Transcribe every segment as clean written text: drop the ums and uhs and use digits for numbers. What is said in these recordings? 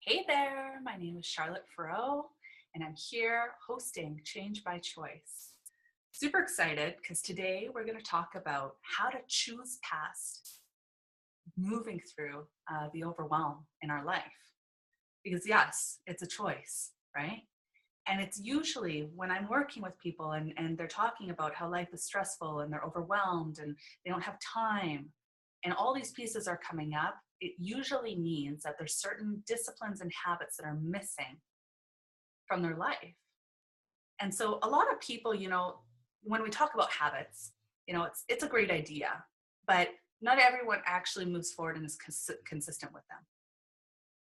Hey there, my name is Charlotte Farreau, and I'm here hosting Change by Choice. Super excited because today we're going to talk about how to choose past moving through the overwhelm in our life. Because, yes, it's a choice, right? And it's usually when I'm working with people and they're talking about how life is stressful and they're overwhelmed and they don't have time, and all these pieces are coming up, it usually means that there's certain disciplines and habits that are missing from their life. And so a lot of people, when we talk about habits, it's a great idea, but not everyone actually moves forward and is consistent with them.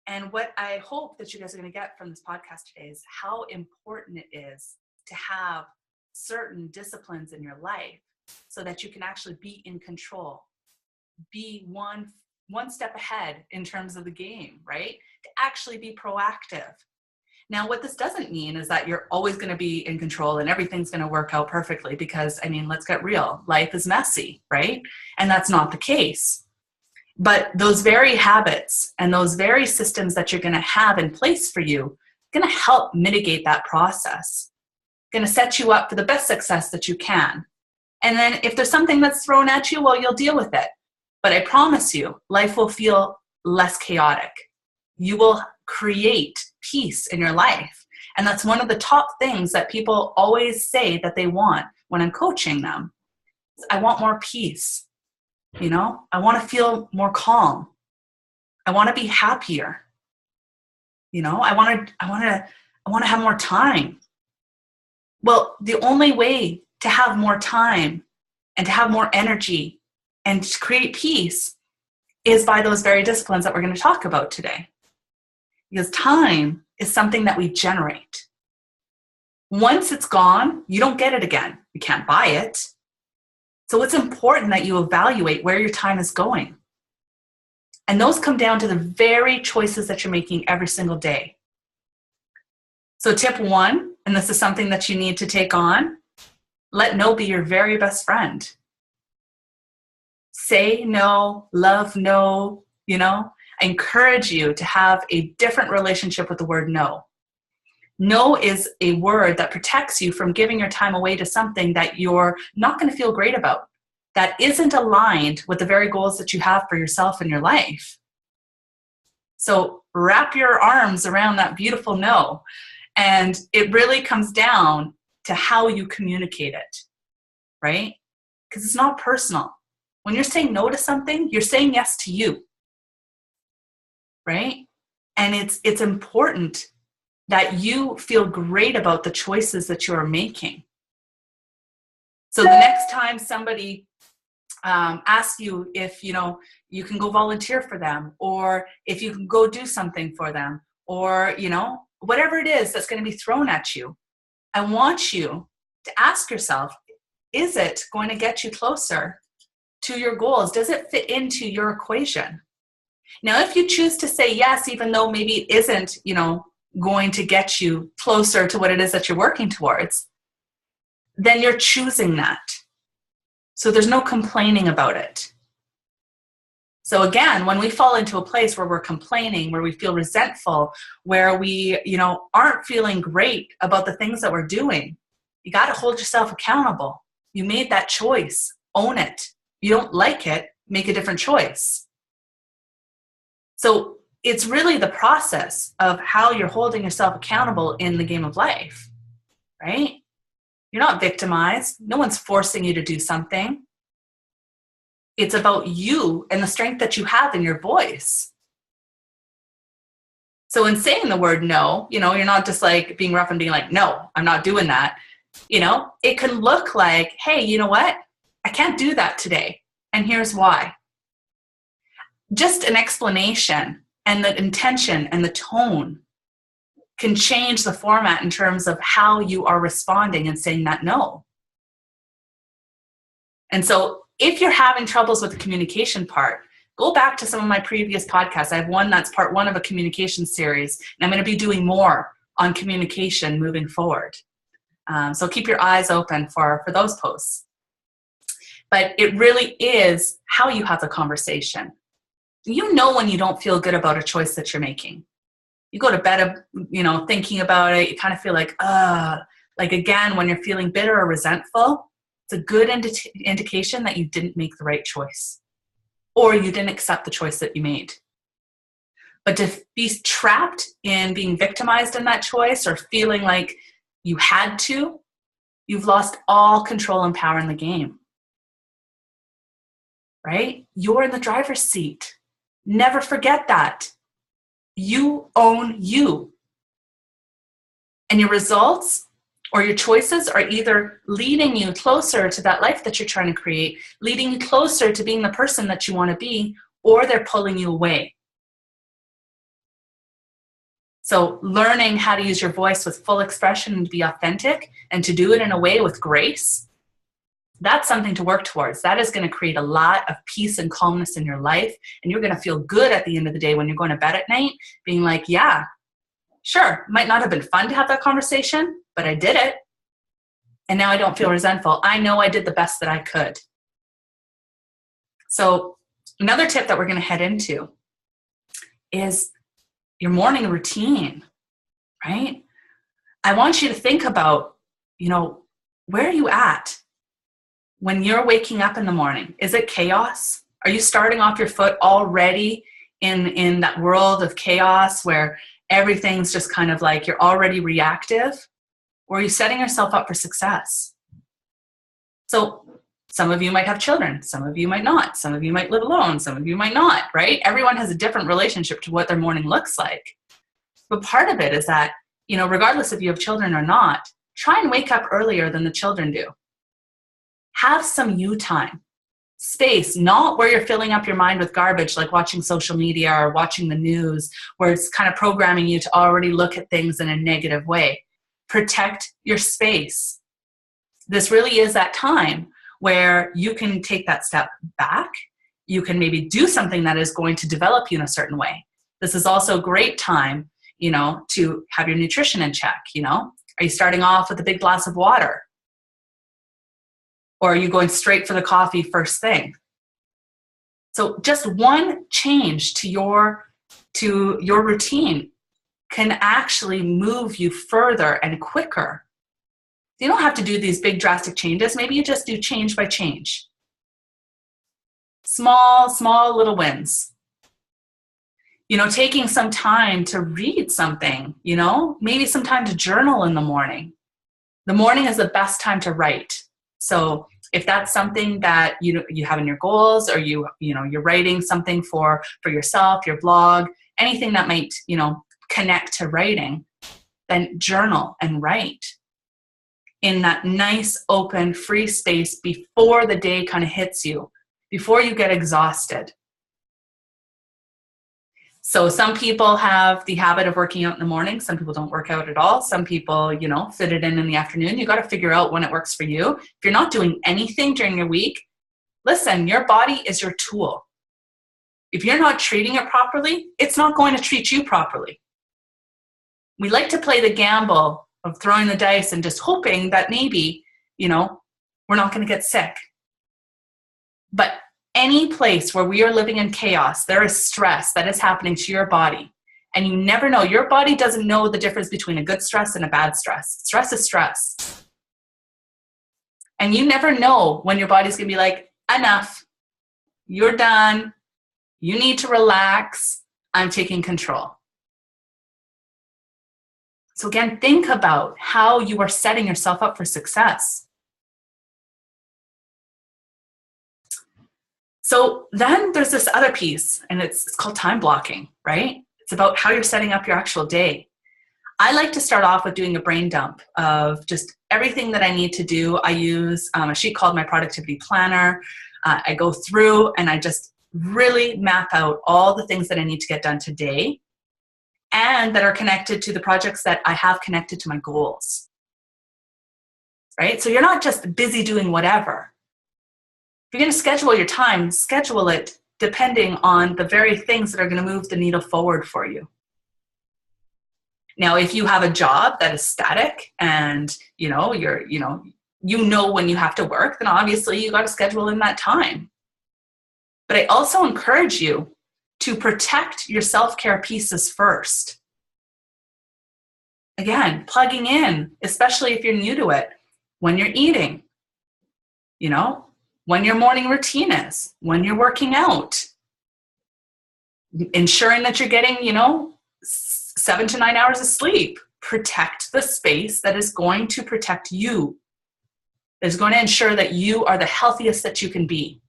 And what I hope that you guys are going to get from this podcast today is how important it is to have certain disciplines in your life so that you can actually be in control, be one step ahead in terms of the game, right? To actually be proactive. Now, what this doesn't mean is that you're always going to be in control and everything's going to work out perfectly because, let's get real. Life is messy, right? And that's not the case. But those very habits and those very systems that you're going to have in place for you are going to help mitigate that process, going to set you up for the best success that you can. And then if there's something that's thrown at you, well, you'll deal with it. But I promise you, life will feel less chaotic. You will create peace in your life. And that's one of the top things that people always say that they want when I'm coaching them. I want more peace. I want to feel more calm. I want to be happier. I want to have more time. Well, the only way to have more time and to have more energy and to create peace is by those very disciplines that we're going to talk about today. Because time is something that we generate. Once it's gone, you don't get it again. You can't buy it. So it's important that you evaluate where your time is going. And those come down to the very choices that you're making every single day. So tip 1, and this is something that you need to take on, let no be your very best friend. Say no, love no, I encourage you to have a different relationship with the word no. No is a word that protects you from giving your time away to something that you're not going to feel great about, that isn't aligned with the very goals that you have for yourself in your life. So wrap your arms around that beautiful no. And it really comes down to how you communicate it, right? Because it's not personal. When you're saying no to something, you're saying yes to you, right? And it's important that you feel great about the choices that you're making. So the next time somebody asks you if, you can go volunteer for them, or if you can go do something for them, or, whatever it is that's going to be thrown at you, I want you to ask yourself, is it going to get you closer to your goals? Does it fit into your equation? Now, if you choose to say yes, even though maybe it isn't, going to get you closer to what it is that you're working towards, then you're choosing that. So there's no complaining about it. So again, when we fall into a place where we're complaining, where we feel resentful, where we, aren't feeling great about the things that we're doing, you got to hold yourself accountable. You made that choice. Own it. You don't like it, make a different choice. So it's really the process of how you're holding yourself accountable in the game of life, right? You're not victimized. No one's forcing you to do something. It's about you and the strength that you have in your voice. So in saying the word no, you're not just like being rough and being like, no, I'm not doing that. It can look like, hey, you know what? I can't do that today. And here's why. Just an explanation and the intention and the tone can change the format in terms of how you are responding and saying that no. And so if you're having troubles with the communication part, go back to some of my previous podcasts. I have one that's part 1 of a communication series, and I'm going to be doing more on communication moving forward. So keep your eyes open for those posts. But it really is how you have the conversation. When you don't feel good about a choice that you're making. You go to bed, thinking about it, you kind of feel like again, when you're feeling bitter or resentful, it's a good indication that you didn't make the right choice or you didn't accept the choice that you made. But to be trapped in being victimized in that choice or feeling like you had to, you've lost all control and power in the game. Right? You're in the driver's seat. Never forget that. You own you. And your results or your choices are either leading you closer to that life that you're trying to create, leading you closer to being the person that you want to be, or they're pulling you away. So learning how to use your voice with full expression and to be authentic and to do it in a way with grace, that's something to work towards. That is going to create a lot of peace and calmness in your life. And you're going to feel good at the end of the day when you're going to bed at night, being like, yeah, sure, might not have been fun to have that conversation, but I did it. And now I don't feel resentful. I know I did the best that I could. So another tip that we're going to head into is your morning routine, right? I want you to think about, where are you at when you're waking up in the morning? Is it chaos? Are you starting off your foot already in that world of chaos where everything's just kind of like you're already reactive? Or are you setting yourself up for success? So some of you might have children, some of you might not, some of you might live alone, some of you might not, right? Everyone has a different relationship to what their morning looks like. But part of it is that, regardless if you have children or not, try and wake up earlier than the children do. Have some you time, space, not where you're filling up your mind with garbage like watching social media or watching the news, where it's kind of programming you to already look at things in a negative way. Protect your space. This really is that time where you can take that step back. You can maybe do something that is going to develop you in a certain way. This is also a great time, to have your nutrition in check, Are you starting off with a big glass of water? Or are you going straight for the coffee first thing? So just one change to your routine can actually move you further and quicker. You don't have to do these big drastic changes. Maybe you just do change by change. Small little wins. Taking some time to read something, maybe some time to journal in the morning. The morning is the best time to write. So if that's something that you have in your goals, or you're writing something for yourself, your blog, anything that might, connect to writing, then journal and write in that nice, open, free space before the day kind of hits you, before you get exhausted. So some people have the habit of working out in the morning. Some people don't work out at all. Some people, fit it in the afternoon. You got to figure out when it works for you. If you're not doing anything during your week, listen, your body is your tool. If you're not treating it properly, it's not going to treat you properly. We like to play the gamble of throwing the dice and just hoping that maybe, we're not going to get sick. But any place where we are living in chaos, there is stress that is happening to your body. And you never know. Your body doesn't know the difference between a good stress and a bad stress. Stress is stress. And you never know when your body's going to be like, enough. You're done. You need to relax. I'm taking control. So again, think about how you are setting yourself up for success. So then there's this other piece, and it's called time blocking, right? It's about how you're setting up your actual day. I like to start off with doing a brain dump of just everything that I need to do. I use a sheet called my productivity planner. I go through and I just really map out all the things that I need to get done today and that are connected to the projects that I have connected to my goals, right? So you're not just busy doing whatever. If you're going to schedule your time, schedule it depending on the very things that are going to move the needle forward for you. Now, if you have a job that is static and, you know when you have to work, then obviously you got to schedule in that time. But I also encourage you to protect your self-care pieces first. Again, plugging in, especially if you're new to it, when you're eating, you know, when your morning routine is, when you're working out, ensuring that you're getting, 7 to 9 hours of sleep. Protect the space that is going to protect you, that is going to ensure that you are the healthiest that you can be.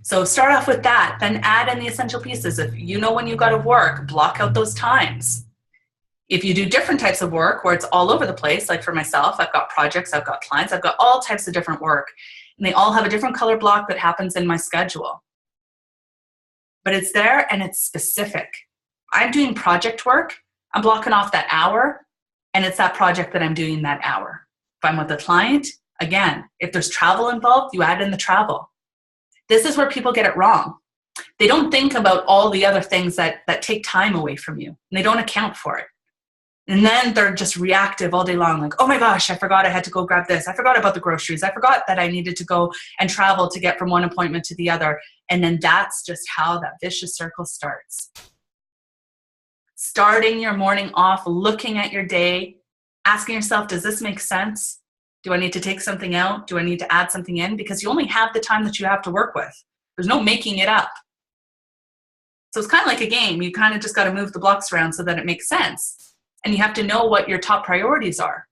So start off with that, then add in the essential pieces. If you know when you got to work, block out those times. If you do different types of work where it's all over the place, like for myself, I've got projects, I've got clients, I've got all types of different work, and they all have a different color block that happens in my schedule. But it's there and it's specific. I'm doing project work, I'm blocking off that hour, and it's that project that I'm doing that hour. If I'm with a client, again, if there's travel involved, you add in the travel. This is where people get it wrong. They don't think about all the other things that take time away from you, and they don't account for it. And then they're just reactive all day long, like, oh my gosh, I forgot I had to go grab this. I forgot about the groceries. I forgot that I needed to go and travel to get from one appointment to the other. And then that's just how that vicious circle starts. Starting your morning off, looking at your day, asking yourself, does this make sense? Do I need to take something out? Do I need to add something in? Because you only have the time that you have to work with. There's no making it up. So it's kind of like a game. You kind of just got to move the blocks around so that it makes sense. And you have to know what your top priorities are.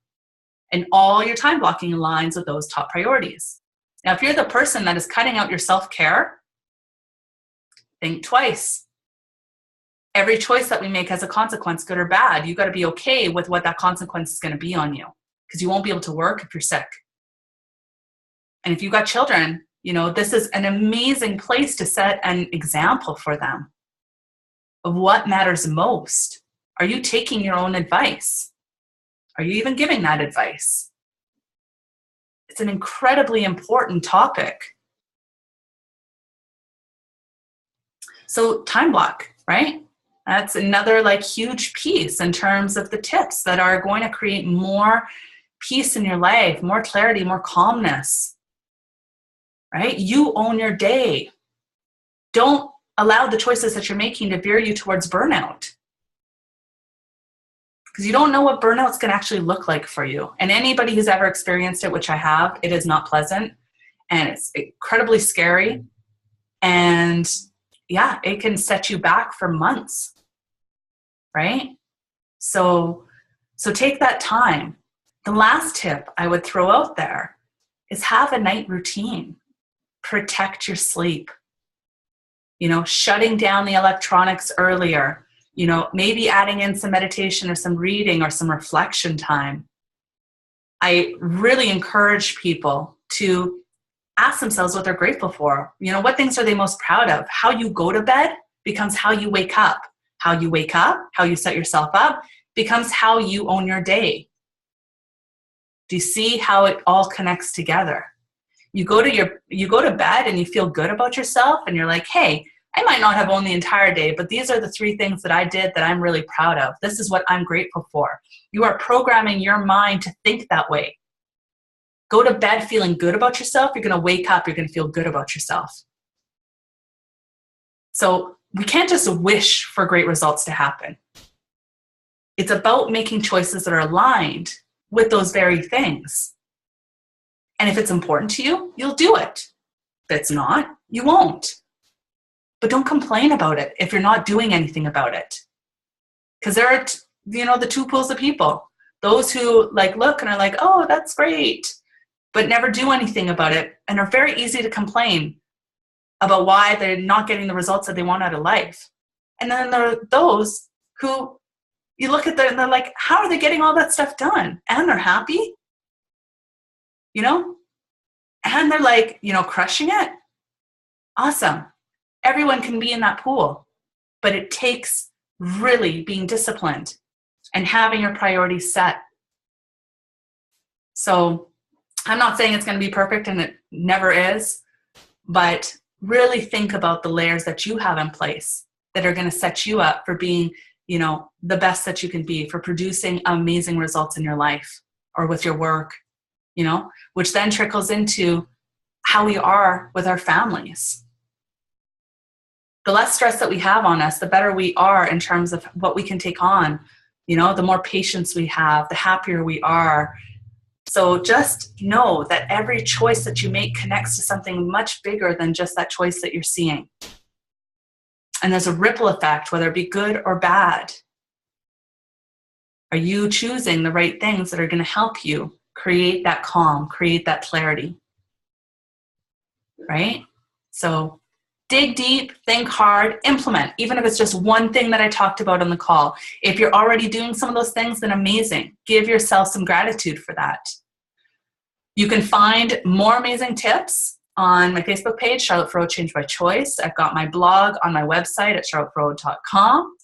And all your time blocking aligns with those top priorities. Now, if you're the person that is cutting out your self-care, think twice. Every choice that we make has a consequence, good or bad. You got to be okay with what that consequence is going to be on you, because you won't be able to work if you're sick. And if you've got children, this is an amazing place to set an example for them of what matters most. Are you taking your own advice? Are you even giving that advice? It's an incredibly important topic. So time block, right? That's another huge piece in terms of the tips that are going to create more peace in your life, more clarity, more calmness, right? You own your day. Don't allow the choices that you're making to veer you towards burnout, because you don't know what burnout's going to actually look like for you. And anybody who's ever experienced it, which I have, it is not pleasant, and it's incredibly scary. And yeah, it can set you back for months, right? So take that time. The last tip I would throw out there is have a night routine. Protect your sleep. Shutting down the electronics earlier. Maybe adding in some meditation or some reading or some reflection time. I really encourage people to ask themselves what they're grateful for. What things are they most proud of? How you go to bed becomes how you wake up. How you wake up, how you set yourself up, becomes how you own your day. Do you see how it all connects together? You go to bed and you feel good about yourself, and you're like, hey, I might not have owned the entire day, but these are the 3 things that I did that I'm really proud of. This is what I'm grateful for. You are programming your mind to think that way. Go to bed feeling good about yourself. You're going to wake up. You're going to feel good about yourself. So we can't just wish for great results to happen. It's about making choices that are aligned with those very things. And if it's important to you, you'll do it. If it's not, you won't. But don't complain about it if you're not doing anything about it. Because there are, the 2 pools of people. Those who look and are like, oh, that's great, but never do anything about it, and are very easy to complain about why they're not getting the results that they want out of life. And then there are those who you look at them and they're like, how are they getting all that stuff done? And they're happy, and they're crushing it. Awesome. Everyone can be in that pool, but it takes really being disciplined and having your priorities set. So I'm not saying it's going to be perfect, and it never is, but really think about the layers that you have in place that are going to set you up for being, the best that you can be, for producing amazing results in your life or with your work, which then trickles into how we are with our families. the less stress that we have on us, the better we are in terms of what we can take on. You know, the more patience we have, the happier we are. So just know that every choice that you make connects to something much bigger than just that choice that you're seeing. And there's a ripple effect, whether it be good or bad. Are you choosing the right things that are going to help you create that calm, create that clarity? Right? So dig deep, think hard, implement, even if it's just one thing that I talked about on the call. If you're already doing some of those things, then amazing. Give yourself some gratitude for that. You can find more amazing tips on my Facebook page, Charlotte Farreau Change by Choice. I've got my blog on my website at charlottefarreau.com.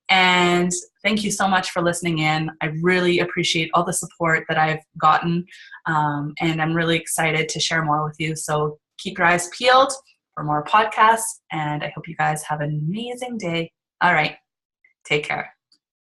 And thank you so much for listening in. I really appreciate all the support that I've gotten. And I'm really excited to share more with you. So keep your eyes peeled for more podcasts. And I hope you guys have an amazing day. All right. Take care.